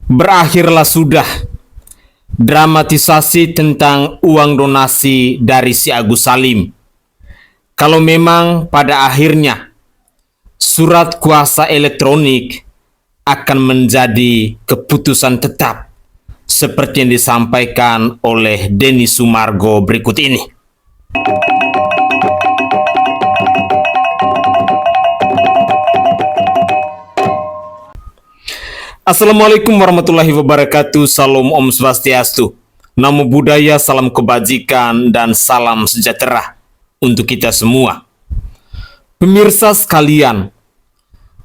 Berakhirlah sudah dramatisasi tentang uang donasi dari si Agus Salim. Kalau memang pada akhirnya surat kuasa elektronik akan menjadi keputusan tetap seperti yang disampaikan oleh Denny Sumargo berikut ini. Assalamualaikum warahmatullahi wabarakatuh. Salam Om Swastiastu. Namo Buddhaya, salam kebajikan, dan salam sejahtera untuk kita semua. Pemirsa sekalian,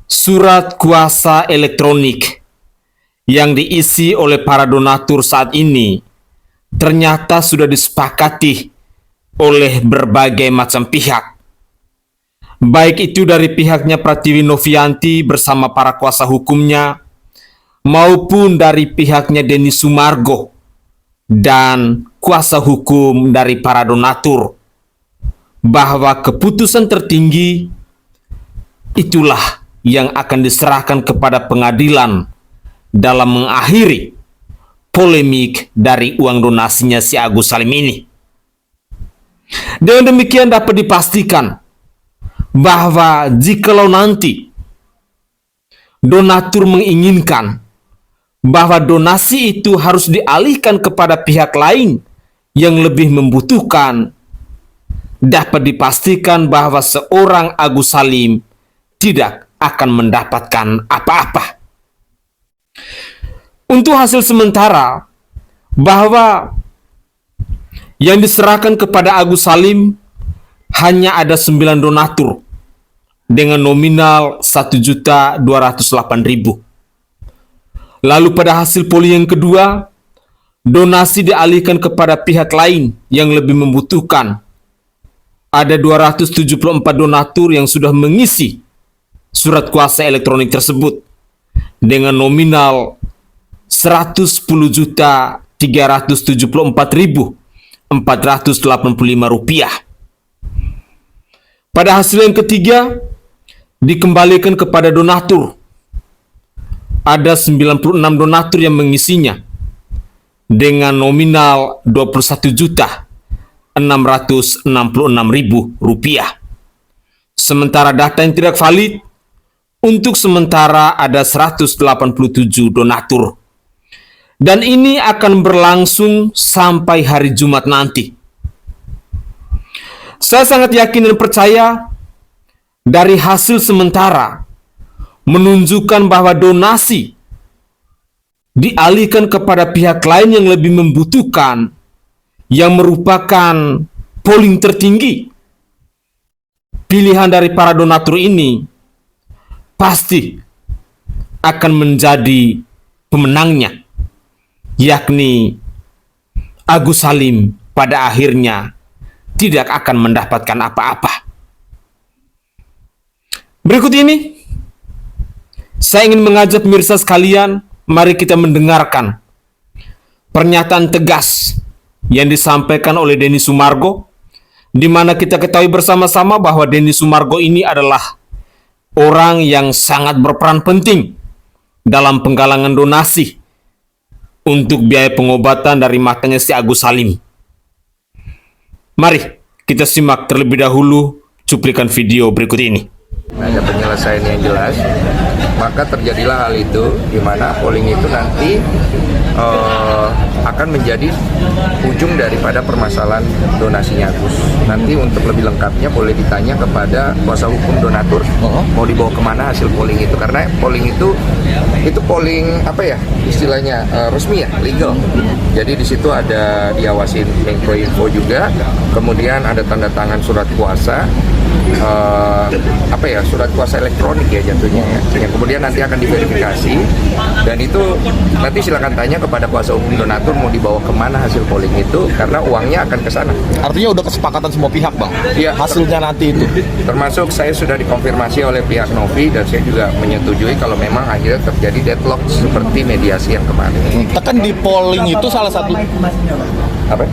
surat kuasa elektronik yang diisi oleh para donatur saat ini ternyata sudah disepakati oleh berbagai macam pihak. Baik itu dari pihaknya Pratiwi Novianti bersama para kuasa hukumnya, maupun dari pihaknya Denny Sumargo dan kuasa hukum dari para donatur, bahwa keputusan tertinggi itulah yang akan diserahkan kepada pengadilan dalam mengakhiri polemik dari uang donasinya si Agus Salim ini. Dengan demikian dapat dipastikan bahwa jikalau nanti donatur menginginkan bahwa donasi itu harus dialihkan kepada pihak lain yang lebih membutuhkan, dapat dipastikan bahwa seorang Agus Salim tidak akan mendapatkan apa-apa. Untuk hasil sementara, bahwa yang diserahkan kepada Agus Salim hanya ada 9 donatur dengan nominal 1.208.000. Lalu pada hasil polling yang kedua, donasi dialihkan kepada pihak lain yang lebih membutuhkan. Ada 274 donatur yang sudah mengisi surat kuasa elektronik tersebut dengan nominal 110.374.485 rupiah. Pada hasil yang ketiga, dikembalikan kepada donatur. Ada 96 donatur yang mengisinya dengan nominal 21.666.000 rupiah. Sementara data yang tidak valid, untuk sementara ada 187 donatur. Dan ini akan berlangsung sampai hari Jumat nanti. Saya sangat yakin dan percaya dari hasil sementara menunjukkan bahwa donasi dialihkan kepada pihak lain yang lebih membutuhkan, yang merupakan polling tertinggi. Pilihan dari para donatur ini pasti akan menjadi pemenangnya, yakni Agus Salim pada akhirnya tidak akan mendapatkan apa-apa. Berikut ini saya ingin mengajak pemirsa sekalian, mari kita mendengarkan pernyataan tegas yang disampaikan oleh Denny Sumargo, di mana kita ketahui bersama-sama bahwa Denny Sumargo ini adalah orang yang sangat berperan penting dalam penggalangan donasi untuk biaya pengobatan dari matanya si Agus Salim. Mari kita simak terlebih dahulu cuplikan video berikut ini. Ada penyelesaian yang jelas, maka terjadilah hal itu di mana polling itu nanti akan menjadi ujung daripada permasalahan donasinya Agus. Nanti untuk lebih lengkapnya boleh ditanya kepada kuasa hukum donatur mau dibawa kemana hasil polling itu, karena polling itu polling apa ya istilahnya resmi ya, legal. Jadi di situ ada diawasin Menkominfo juga, kemudian ada tanda tangan surat kuasa. Surat kuasa elektronik ya jatuhnya ya. Yang kemudian nanti akan diverifikasi, dan itu nanti silakan tanya kepada kuasa hukum donatur mau dibawa kemana hasil polling itu, karena uangnya akan ke sana. Artinya udah kesepakatan semua pihak, Bang? Iya, hasilnya nanti itu. Termasuk saya sudah dikonfirmasi oleh pihak Novi, dan saya juga menyetujui kalau memang akhirnya terjadi deadlock seperti mediasi yang kemarin. Tekan di polling itu salah satu Apa?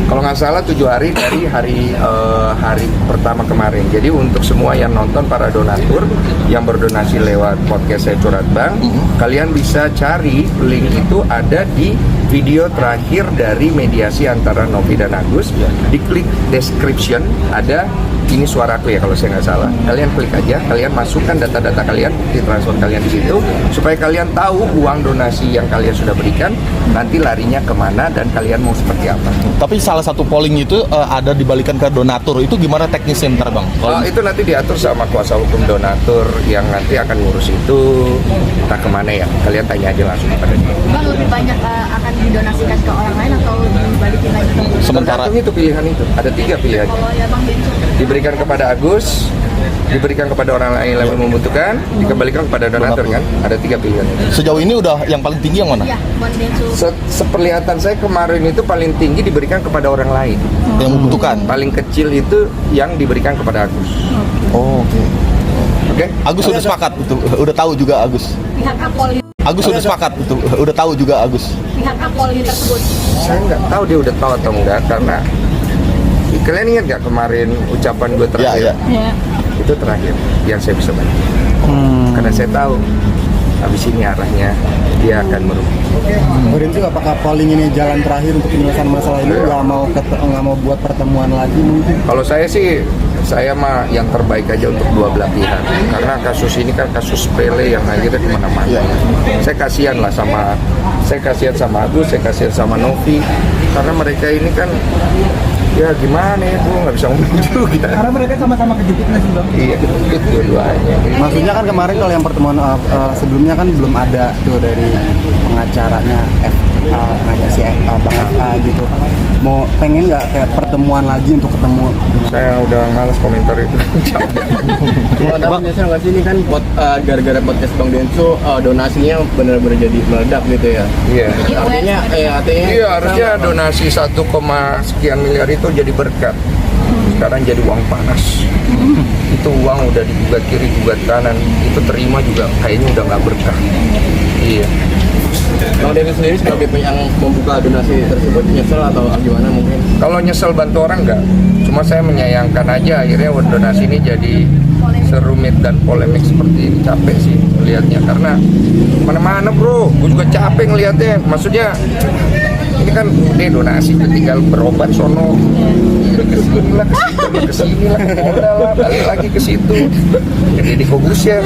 Kalau nggak salah 7 hari dari hari pertama kemarin. Jadi untuk semua yang nonton, para donatur yang berdonasi lewat podcast Saya Curhat Bang, kalian bisa cari link itu ada di video terakhir dari mediasi antara Novi dan Agus. Diklik description ada ini suaraku ya kalau saya nggak salah. Kalian klik aja, kalian masukkan data-data kalian, bukti transfer kalian di situ, supaya kalian tahu uang donasi yang kalian sudah berikan nanti larinya kemana dan kalian mau seperti apa. Tapi salah satu polling itu ada dibalikan ke donatur. Itu gimana teknisnya ntar Bang? Itu nanti diatur sama kuasa hukum donatur yang nanti akan ngurus itu, entah kemana ya. Kalian tanya aja langsung kepada dia. Bang, lebih banyak akan didonasikan ke orang lain atau dibalikin lagi ke Sementara Tergantung itu pilihan itu. Ada 3 pilihan. kalau ya Bang Bensu? Diberikan kepada Agus, diberikan kepada orang lain yang membutuhkan, dikembalikan kepada donatur kan? Ada 3 pilihan. sejauh ini udah yang paling tinggi yang mana? Iya, Bang Bensu. Seperlihatan saya kemarin itu paling tinggi diberikan kepada orang lain. Yang membutuhkan. Paling kecil itu yang diberikan kepada Agus. Oh, oke. Oke? Agus sudah sepakat itu. Udah tahu juga Agus. Pihak Kapolri, Agus sudah sepakat itu. Udah tahu juga Agus. pihak Kapolri tersebut. Saya nggak tahu dia udah tahu atau enggak, karena kalian ingat nggak kemarin ucapan gue terakhir? Ya. Ya. Itu terakhir yang saya bisa bantu. Karena saya tahu habis ini arahnya dia akan merugi. Itu apakah polling ini jalan terakhir untuk penyelesaian masalah ini? Nggak mau buat pertemuan lagi mungkin? Kalau saya sih, saya mah yang terbaik aja untuk dua belah pihak. Karena kasus ini kan kasus sepele yang akhirnya kemana-mana. Saya kasihan lah sama Agus, saya kasihan sama Novi. Karena mereka ini kan, ya gimana ya, gue nggak bisa ngomong juga. Karena mereka sama-sama kejepit nggak sih Bang? Iya, kejepit dua-duanya. Maksudnya kan kemarin kalau yang pertemuan sebelumnya kan belum ada tuh dari pengacaranya ngajak si Bang FA gitu. Mau pengen nggak kayak pertemuan lagi untuk ketemu? Saya udah males komentar itu. Bang, nggak sih ini kan gara-gara podcast Bang Denso donasinya benar-benar jadi meledak gitu ya. Iya. Artinya Iya, harusnya donasi 1, sekian miliar itu jadi berkat. Sekarang jadi uang panas. Itu uang udah digugat kiri, gugat kanan. Itu terima juga kayaknya udah nggak berkah. Iya. Bang Denso sendiri sebagai yang membuka donasi tersebut nyesel atau gimana mungkin? Kalau nyesel bantu orang nggak. Cuma saya menyayangkan aja akhirnya donasi ini jadi serumit dan polemik seperti ini. Capek sih melihatnya karena mana-mana bro. Gue juga capek ngelihatnya. Maksudnya ini kan udah donasi tinggal berobat sono kesini lah ke Polda lah, balik lagi ke situ jadi Deddy Corbuzier.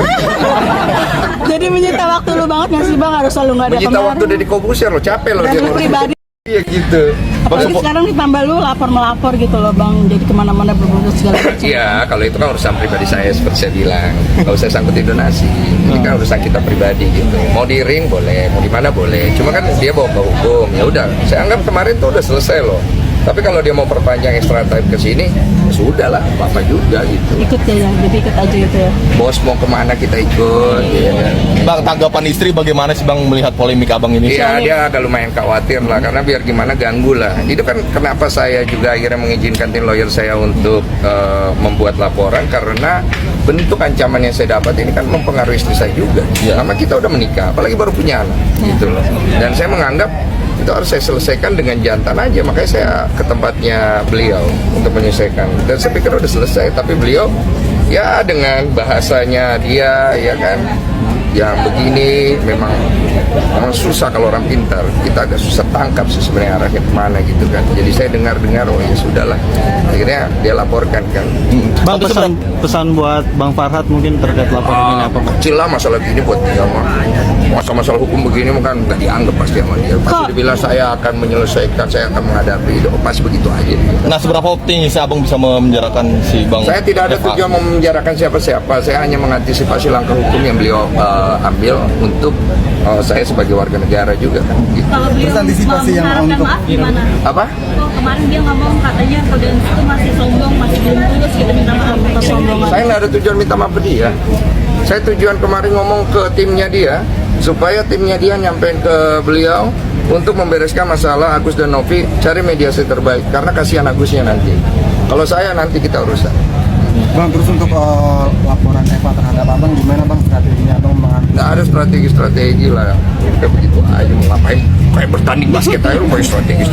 Jadi menyita waktu lu banget nggak sih Bang? Harus selalu nggak ada Menyita kemarin. waktu Deddy Corbuzier lo, capek lo Dan dia lu pribadi. iya gitu. Apalagi sekarang ditambah lu lapor-melapor gitu loh Bang. Jadi kemana-mana berburu segala macam. Iya, kalau itu kan urusan pribadi saya seperti saya bilang. Kalau saya sangkutin donasi, ini kan urusan kita pribadi gitu. Mau di ring boleh, mau di mana boleh. Cuma kan dia bawa ke hukum, ya udah. Saya anggap kemarin tuh udah selesai loh. Tapi kalau dia mau perpanjang extra time ke sini, ya sudah lah, apa juga gitu. Ikut ya, jadi ikut aja gitu ya. Bos mau kemana kita ikut. Ya. Bang, tanggapan istri bagaimana sih Bang melihat polemik Abang ini? Iya, dia agak lumayan khawatir lah, karena biar gimana ganggu lah. Itu kan kenapa saya juga akhirnya mengizinkan tim lawyer saya untuk membuat laporan, karena bentuk ancaman yang saya dapat ini kan mempengaruhi istri saya juga. Karena kita udah menikah, apalagi baru punya anak, gitu loh. Dan saya menganggap itu harus saya selesaikan dengan jantan aja, makanya saya ke tempatnya beliau untuk menyelesaikan. Dan saya pikir udah selesai, tapi beliau ya dengan bahasanya dia ya kan yang begini memang susah kalau orang pintar. Kita agak susah tangkap sih sebenarnya arahnya kemana gitu kan. Jadi saya dengar oh ya sudahlah, akhirnya dia laporkan kan. Bang, pesan buat Bang Farhad mungkin terkait laporan ini apa Bang? Kecil lah masalah gini buat dia mah. Masalah hukum begini kan nggak dianggap pasti sama dia. Pasti dibilang saya akan menyelesaikan, saya akan menghadapi itu, pasti begitu aja. Nah, seberapa optimis Abang bisa memenjarakan si Bang? Saya tidak ada FA? tujuan memenjarakan siapa-siapa. Saya hanya mengantisipasi langkah hukum yang beliau ambil untuk saya sebagai warga negara juga kan. Gitu. Kalau beliau Antisipasi yang mengharapkan untuk- maaf gimana? Apa? Kok kemarin dia ngomong katanya kalau itu masih sombong, masih belum tulus gitu minta maaf atas kesombongan. Saya nggak ada tujuan minta maaf ke dia. Saya tujuan kemarin ngomong ke timnya dia supaya timnya dia nyampein ke beliau untuk membereskan masalah Agus dan Novi, cari mediasi terbaik karena kasihan Agusnya nanti. Kalau saya nanti kita urusan. Bang, terus untuk laporan Eva terhadap Abang gimana Bang strateginya Abang mengambil? Nggak ada strategi lah. Kayak begitu aja mau ngapain. kayak bertanding basket aja rupanya strategi.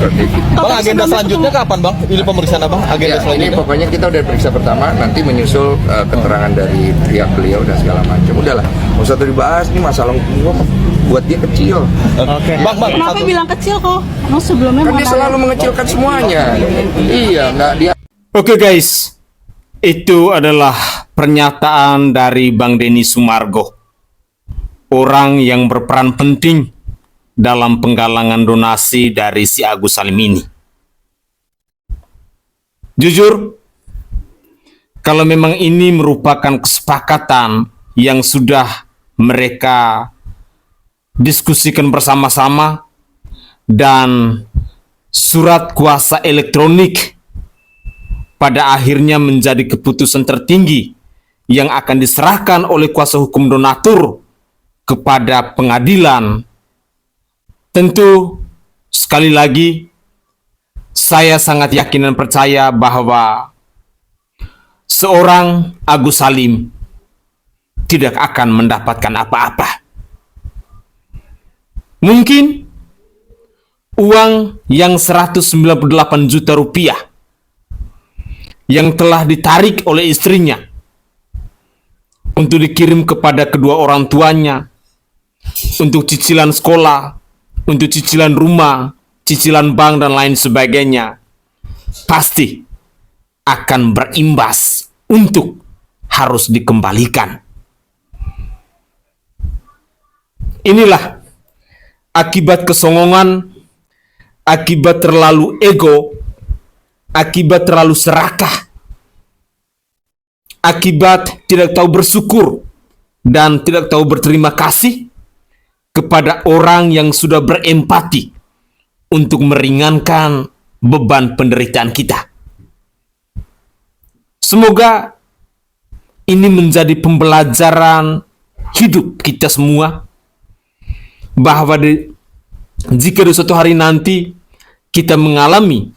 Bang, agenda selanjutnya kapan bang? Ini pemeriksaan abang, agenda Ya, ini selanjutnya? pokoknya kita udah periksa pertama, nanti menyusul keterangan dari pihak beliau dan segala macam. Udahlah, nggak usah tuh dibahas, ini masalah hukum buat dia kecil. Oke. Bang, Kenapa satu. bilang kecil kok? Emang sebelumnya Kan dia mana selalu mengecilkan semuanya. Iya, nggak dia. Oke guys, itu adalah pernyataan dari Bang Denny Sumargo, orang yang berperan penting dalam penggalangan donasi dari si Agus Salim ini. Jujur, kalau memang ini merupakan kesepakatan yang sudah mereka diskusikan bersama-sama dan surat kuasa elektronik pada akhirnya menjadi keputusan tertinggi yang akan diserahkan oleh kuasa hukum donatur kepada pengadilan. Tentu, sekali lagi, saya sangat yakin dan percaya bahwa seorang Agus Salim tidak akan mendapatkan apa-apa. Mungkin uang yang 198 juta rupiah yang telah ditarik oleh istrinya untuk dikirim kepada kedua orang tuanya, untuk cicilan sekolah, untuk cicilan rumah, cicilan bank, dan lain sebagainya, pasti akan berimbas untuk harus dikembalikan. Inilah akibat kesongongan, akibat terlalu ego, akibat terlalu serakah, akibat tidak tahu bersyukur dan tidak tahu berterima kasih kepada orang yang sudah berempati untuk meringankan beban penderitaan kita. Semoga ini menjadi pembelajaran hidup kita semua, bahwa jika di suatu hari nanti kita mengalami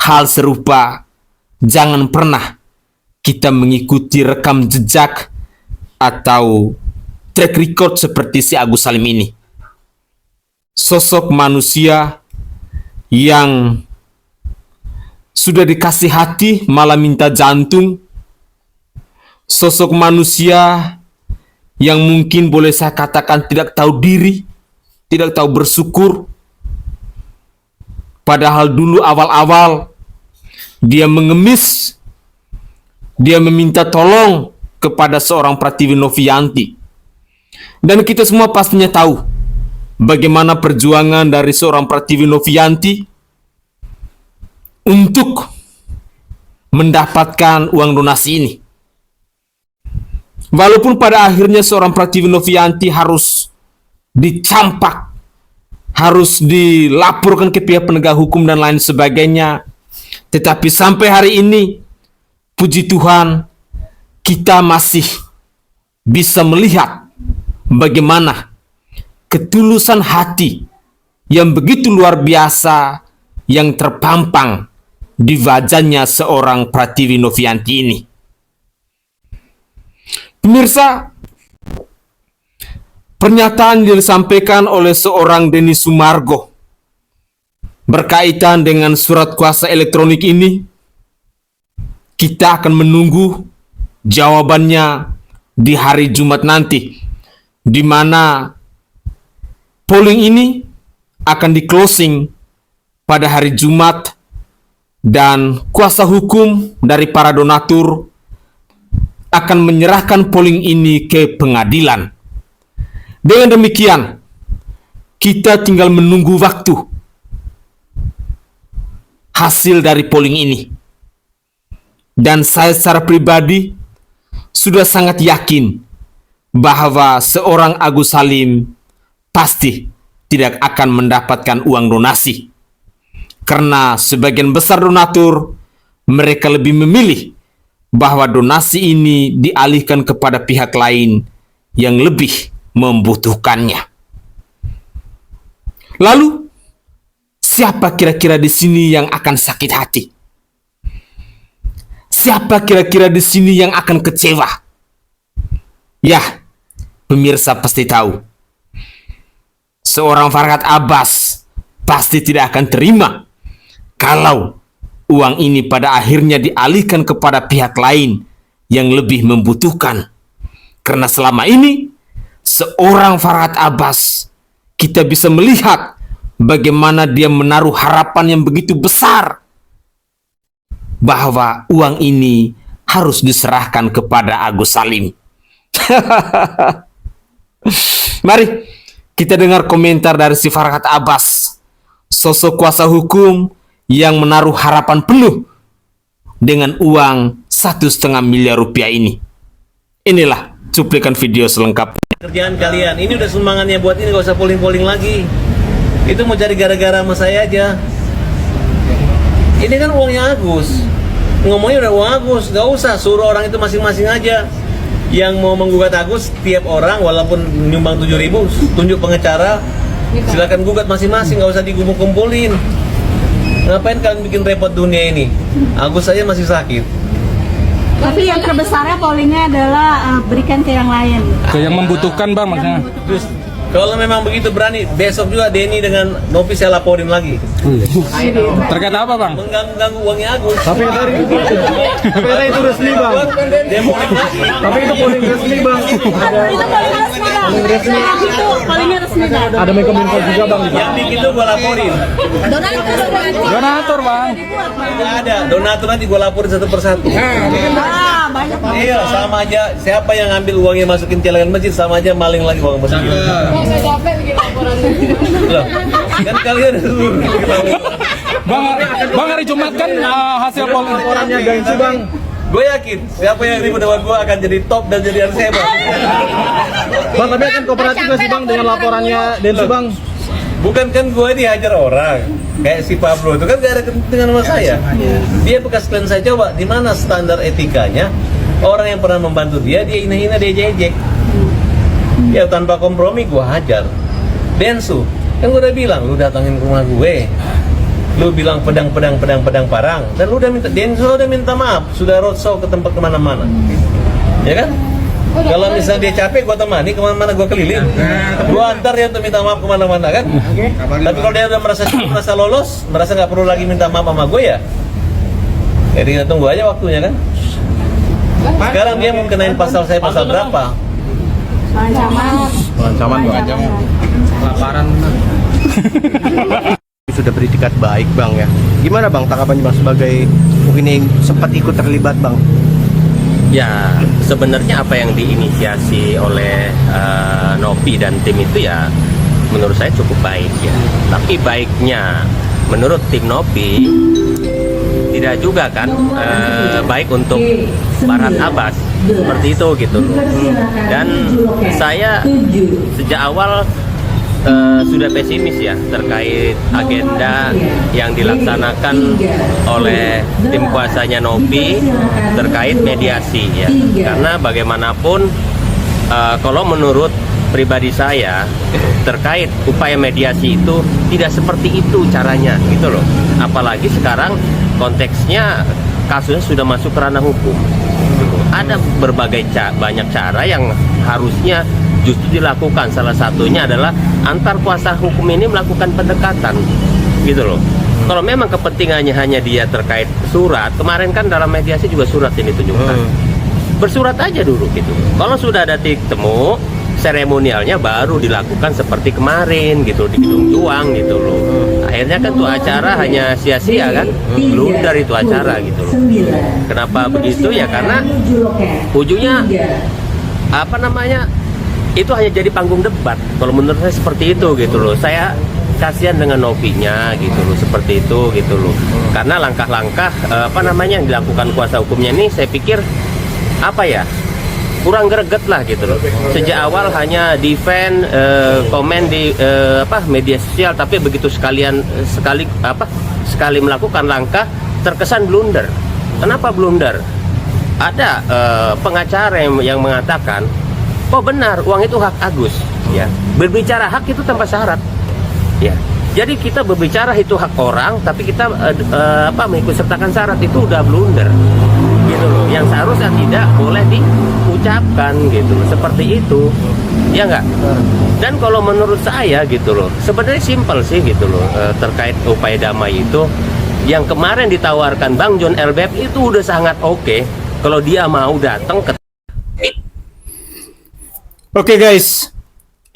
hal serupa, jangan pernah kita mengikuti rekam jejak atau track record seperti si Agus Salim ini. Sosok manusia yang sudah dikasih hati malah minta jantung. Sosok manusia yang mungkin boleh saya katakan tidak tahu diri, tidak tahu bersyukur. Padahal dulu awal-awal dia mengemis, dia meminta tolong kepada seorang Pratiwi Novianti. Dan kita semua pastinya tahu bagaimana perjuangan dari seorang Pratiwi Novianti untuk mendapatkan uang donasi ini. Walaupun pada akhirnya seorang Pratiwi Novianti harus dicampak, harus dilaporkan ke pihak penegak hukum dan lain sebagainya, tetapi sampai hari ini, puji Tuhan, kita masih bisa melihat bagaimana ketulusan hati yang begitu luar biasa yang terpampang di wajahnya seorang Pratiwi Novianti ini. Pemirsa, pernyataan yang disampaikan oleh seorang Denny Sumargo berkaitan dengan surat kuasa elektronik ini, kita akan menunggu jawabannya di hari Jumat nanti, di mana polling ini akan di-closing pada hari Jumat dan kuasa hukum dari para donatur akan menyerahkan polling ini ke pengadilan. Dengan demikian, kita tinggal menunggu waktu hasil dari polling ini. Dan saya secara pribadi sudah sangat yakin bahwa seorang Agus Salim pasti tidak akan mendapatkan uang donasi. Karena sebagian besar donatur, mereka lebih memilih bahwa donasi ini dialihkan kepada pihak lain yang lebih membutuhkannya. Lalu, siapa kira-kira di sini yang akan sakit hati? Siapa kira-kira di sini yang akan kecewa? Ya, pemirsa pasti tahu. Seorang Farhad Abbas pasti tidak akan terima kalau uang ini pada akhirnya dialihkan kepada pihak lain yang lebih membutuhkan. Karena selama ini seorang Farhad Abbas, kita bisa melihat bagaimana dia menaruh harapan yang begitu besar bahwa uang ini harus diserahkan kepada Agus Salim. Mari kita dengar komentar dari si Farhad Abbas, sosok kuasa hukum yang menaruh harapan penuh dengan uang 1,5 miliar rupiah ini. Inilah cuplikan video selengkapnya. Kerjaan kalian, ini udah sumbangannya buat ini, gak usah polling-polling lagi. Itu mau cari gara-gara sama saya aja. Ini kan uangnya Agus, ngomongnya udah uang Agus, gak usah suruh orang itu masing-masing aja. Yang mau menggugat Agus, tiap orang walaupun nyumbang 7.000, tunjuk pengacara, silakan gugat masing-masing, gak usah dikumpul-kumpulin. Ngapain kalian bikin repot dunia ini? Agus saja masih sakit. Tapi yang terbesarnya pollingnya adalah berikan ke yang lain. Ke yang membutuhkan bang maksudnya. Terus kalau memang begitu berani, besok juga Denny dengan Novi saya laporin lagi. Terkait apa bang? Mengganggu uangnya Agus. Tapi itu resmi bang. Tapi itu polling resmi bang. Itu polling resmi bang. Itu pollingnya resmi bang. Ada Menkominfo juga bang. Yang bikin itu gua laporin. Donatur bang. Tidak ada. Donatur nanti gua laporin satu persatu. Banyak. Iya, sama aja. Siapa yang ngambil uangnya masukin celengan masjid, sama aja maling lagi uang masjid. Nggak capek bikin laporan. Loh, kan kalian Bang hari Jumat kan hasil polling Laporannya gengsi bang. gue yakin siapa yang ribut dengan gue akan jadi top dan jadi harus hebat. Bang tapi akan kooperatif nggak sih bang dengan laporannya Densu bang? Bukan kan gue dihajar orang kayak si Pablo itu kan gak ada kepentingan sama saya. Dia bekas klien saya, coba di mana standar etikanya orang yang pernah membantu dia hina-hina, dia ejek. Ya tanpa kompromi gue hajar. Densu, kan gue udah bilang lu datangin ke rumah gue, lu bilang pedang parang, dan lu udah minta, Densu udah minta maaf, sudah roadshow ke tempat kemana-mana, ya kan? Kalau misalnya dia capek, gue temani kemana-mana, gue keliling, gue antar dia untuk minta maaf kemana-mana kan. Tapi kalau dia udah merasa lolos, merasa nggak perlu lagi minta maaf sama gue ya, jadi tunggu aja waktunya kan. Sekarang dia mau kenain pasal saya pasal berapa? Ancaman bang. Laparan. Sudah beritikat baik bang ya. Gimana bang tanggapannya bang sebagai mungkin yang sempat ikut terlibat bang? Ya sebenarnya apa yang diinisiasi oleh Novi dan tim itu ya menurut saya cukup baik ya. Tapi baiknya menurut tim Novi tidak juga kan baik untuk Farhad Abbas seperti itu gitu. Dan saya sejak awal sudah pesimis ya terkait agenda yang dilaksanakan oleh tim kuasanya Novi terkait mediasi ya. Karena bagaimanapun kalau menurut pribadi saya terkait upaya mediasi itu tidak seperti itu caranya gitu loh. Apalagi sekarang konteksnya kasusnya sudah masuk ke ranah hukum. Ada berbagai banyak cara yang harusnya justru dilakukan. Salah satunya adalah antar kuasa hukum ini melakukan pendekatan gitu loh. Kalau memang kepentingannya hanya dia terkait surat, kemarin kan dalam mediasi juga surat ini ditunjukkan. Bersurat aja dulu gitu. Kalau sudah ada titik temu, seremonialnya baru dilakukan seperti kemarin gitu di Gedung Juang gitu loh. Akhirnya kan tuh acara hanya sia-sia kan, blunder itu acara gitu loh. Kenapa begitu ya? Karena ujungnya apa namanya? Itu hanya jadi panggung debat. Kalau menurut saya seperti itu gitu loh. Saya kasihan dengan Novinya gitu loh, seperti itu gitu loh. Karena langkah-langkah apa namanya yang dilakukan kuasa hukumnya ini saya pikir apa ya? Kurang greget lah gitu loh. Sejak awal hanya defend komen di media sosial, tapi begitu sekali melakukan langkah terkesan blunder. Kenapa blunder? Ada pengacara yang mengatakan, oh benar uang itu hak Agus ya. Berbicara hak itu tanpa syarat ya. Jadi kita berbicara itu hak orang, tapi kita mengikut sertakan syarat, itu udah blunder gitu loh. Yang seharusnya tidak boleh diucapkan gitu loh, seperti itu. ya nggak? Dan kalau menurut saya gitu loh, sebenarnya simpel sih gitu loh, terkait upaya damai itu, yang kemarin ditawarkan Bang John LBF itu udah sangat oke. Kalau dia mau datang ke Oke guys,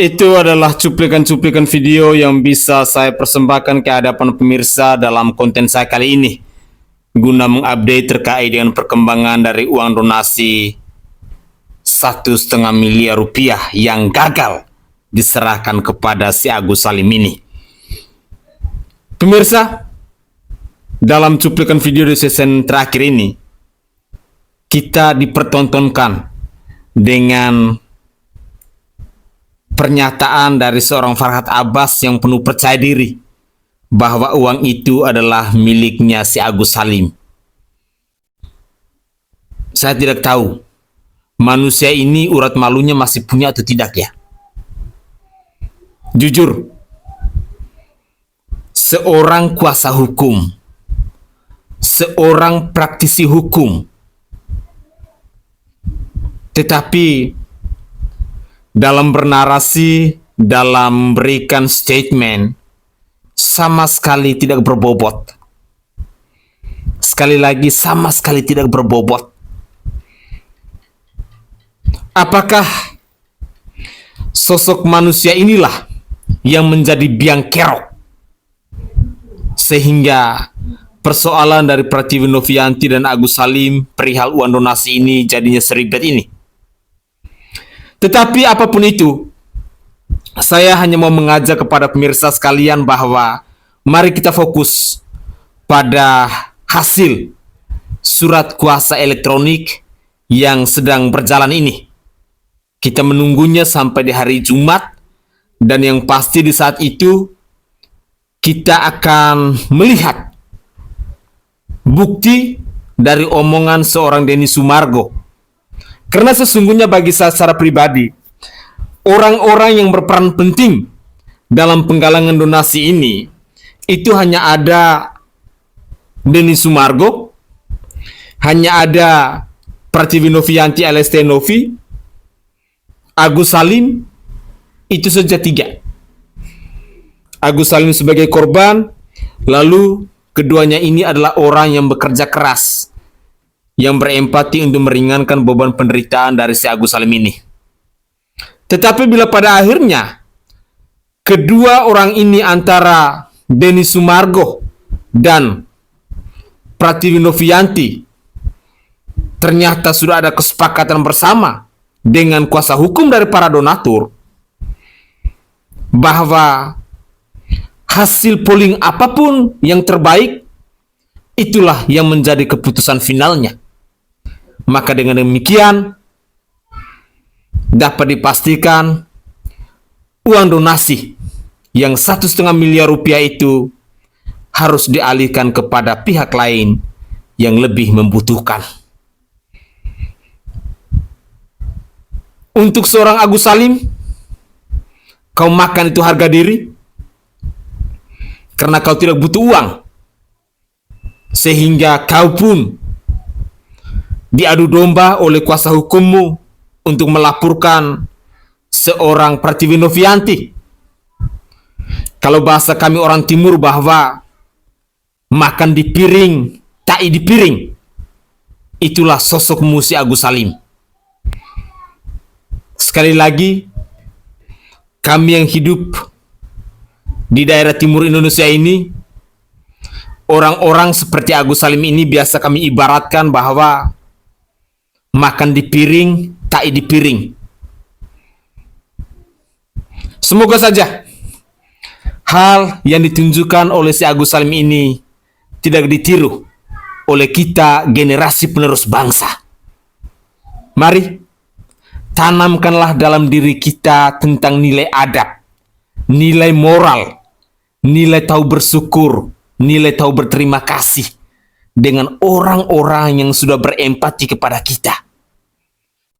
itu adalah cuplikan-cuplikan video yang bisa saya persembahkan ke hadapan pemirsa dalam konten saya kali ini, guna mengupdate terkait dengan perkembangan dari uang donasi 1,5 miliar rupiah yang gagal diserahkan kepada si Agus Salim ini. Pemirsa, dalam cuplikan video di season terakhir ini, kita dipertontonkan dengan pernyataan dari seorang Farhad Abbas yang penuh percaya diri bahwa uang itu adalah miliknya si Agus Salim. Saya tidak tahu manusia ini urat malunya masih punya atau tidak ya. Jujur, seorang kuasa hukum, seorang praktisi hukum, tetapi dalam bernarasi, dalam memberikan statement, sama sekali tidak berbobot. Sekali lagi, sama sekali tidak berbobot. Apakah sosok manusia inilah yang menjadi biang kerok sehingga persoalan dari Pratiwi Novianti dan Agus Salim perihal uang donasi ini jadinya seribet ini? Tetapi apapun itu, saya hanya mau mengajak kepada pemirsa sekalian bahwa mari kita fokus pada hasil surat kuasa elektronik yang sedang berjalan ini. Kita menunggunya sampai di hari Jumat, dan yang pasti di saat itu kita akan melihat bukti dari omongan seorang Denny Sumargo. Karena sesungguhnya bagi saya secara pribadi, orang-orang yang berperan penting dalam penggalangan donasi ini, itu hanya ada Denny Sumargo, hanya ada Pratiwi Novianti alias Novi, Agus Salim, itu saja 3. Agus Salim sebagai korban, lalu keduanya ini adalah orang yang bekerja keras, yang berempati untuk meringankan beban penderitaan dari si Agus Salim ini. Tetapi bila pada akhirnya kedua orang ini antara Denny Sumargo dan Pratiwi Novianti ternyata sudah ada kesepakatan bersama dengan kuasa hukum dari para donatur bahwa hasil polling apapun yang terbaik itulah yang menjadi keputusan finalnya. Maka dengan demikian dapat dipastikan uang donasi yang 1,5 miliar rupiah itu harus dialihkan kepada pihak lain yang lebih membutuhkan. Untuk seorang Agus Salim, kau makan itu harga diri karena kau tidak butuh uang, sehingga kau pun diadu domba oleh kuasa hukummu untuk melaporkan seorang Pratiwi Novianti. Kalau bahasa kami orang timur bahwa makan di piring, tai di piring, itulah sosok musi Agus Salim. Sekali lagi, kami yang hidup di daerah timur Indonesia ini, orang-orang seperti Agus Salim ini biasa kami ibaratkan bahwa makan di piring, tai di piring. Semoga saja hal yang ditunjukkan oleh si Agus Salim ini tidak ditiru oleh kita generasi penerus bangsa. Mari tanamkanlah dalam diri kita tentang nilai adab, nilai moral, nilai tahu bersyukur, nilai tahu berterima kasih dengan orang-orang yang sudah berempati kepada kita.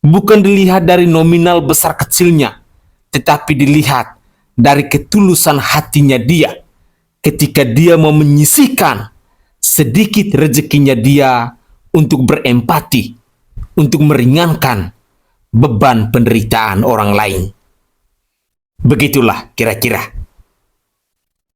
Bukan dilihat dari nominal besar kecilnya, tetapi dilihat dari ketulusan hatinya dia ketika dia mau menyisihkan sedikit rezekinya dia untuk berempati, untuk meringankan beban penderitaan orang lain. Begitulah kira-kira.